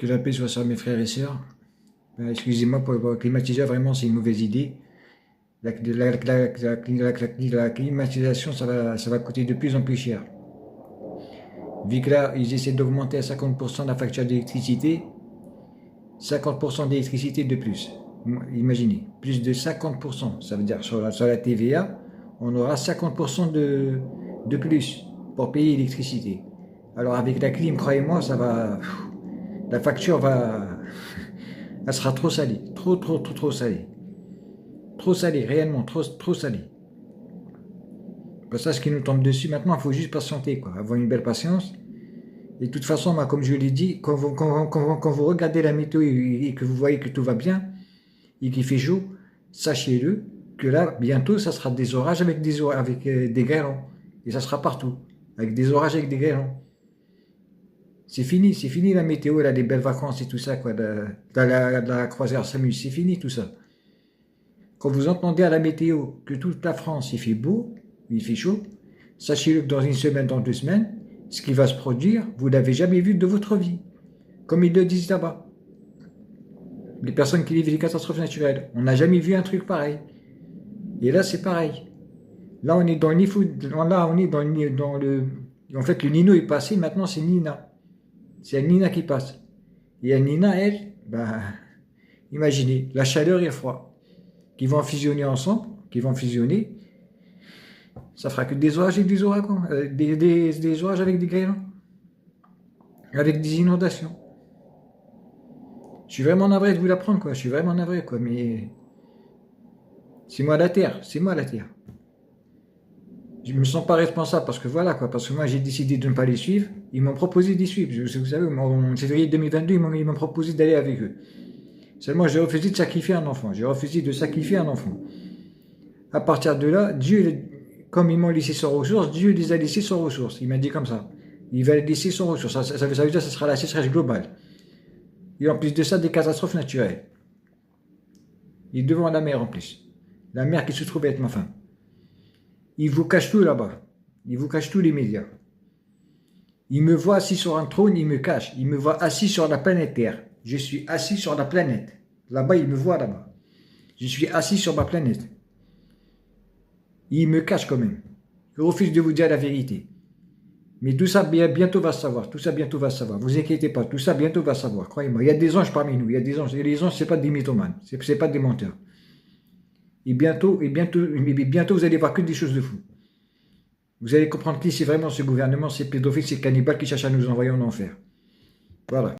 Que la paix soit sur mes frères et sœurs. Excusez-moi pour le climatiseur, vraiment c'est une mauvaise idée. La climatisation, ça va coûter de plus en plus cher. Vu que là, ils essaient d'augmenter à 50% la facture d'électricité, 50% d'électricité de plus. Imaginez, plus de 50%. Ça veut dire sur la TVA, on aura 50% de plus pour payer l'électricité. Alors avec la clim, croyez-moi, ça va... La facture va... Elle sera trop salée. Trop salée. Trop salée, réellement, trop salée. Ça, ce qui nous tombe dessus, maintenant, il faut juste patienter, quoi. Avoir une belle patience. Et de toute façon, moi, comme je l'ai dit, quand vous regardez la météo et que vous voyez que tout va bien, et qu'il fait chaud, sachez-le que là, bientôt, ça sera des orages avec des grêlons. Et ça sera partout. Avec des orages avec des grêlons. C'est fini la météo, là, les belles vacances et tout ça, quoi, de la croisière s'amuse, c'est fini tout ça. Quand vous entendez à la météo que toute la France, il fait beau, il fait chaud, sachez-le que dans une semaine, dans 2 semaines, ce qui va se produire, vous ne l'avez jamais vu de votre vie. Comme ils le disent là-bas. Les personnes qui vivent les catastrophes naturelles, on n'a jamais vu un truc pareil. Et là, c'est pareil. Là, on est dans le... En fait, le Nino est passé, maintenant c'est Nina. C'est Nina qui passe. Et Nina, elle, imaginez, la chaleur et le froid, qui vont fusionner ensemble, ça fera que des orages et des ouragans, des orages avec des grêlons, avec des inondations. Je suis vraiment navré de vous l'apprendre, quoi. Je suis vraiment navré, quoi. Mais c'est moi la terre, c'est moi la terre. Je me sens pas responsable parce que voilà, quoi. Parce que moi, j'ai décidé de ne pas les suivre. Ils m'ont proposé d'y suivre. Vous savez, en février 2022, ils m'ont proposé d'aller avec eux. Seulement, j'ai refusé de sacrifier un enfant. J'ai refusé de sacrifier un enfant. À partir de là, Dieu, comme ils m'ont laissé sans ressources, Dieu les a laissés sans ressources. Il m'a dit comme ça. Il va les laisser sans ressources. Ça veut dire que ce sera la sécheresse globale. Et en plus de ça, des catastrophes naturelles. Et devant la mer en plus. La mer qui se trouve être ma femme. Ils vous cachent tout là-bas. Ils vous cachent tous les médias. Ils me voient assis sur un trône, ils me cachent. Ils me voient assis sur la planète Terre. Je suis assis sur la planète. Là-bas, ils me voient là-bas. Je suis assis sur ma planète. Ils me cachent quand même. Ils refusent de vous dire la vérité. Mais tout ça bientôt va se savoir. Tout ça bientôt va se savoir. Vous inquiétez pas. Tout ça bientôt va se savoir. Croyez-moi. Il y a des anges parmi nous. Il y a des anges. Et les anges, ce n'est pas des mythomanes. Ce n'est pas des menteurs. Et bientôt, vous allez voir que des choses de fou. Vous allez comprendre qui c'est vraiment ce gouvernement, ces pédophiles, ces cannibales qui cherchent à nous envoyer en enfer. Voilà.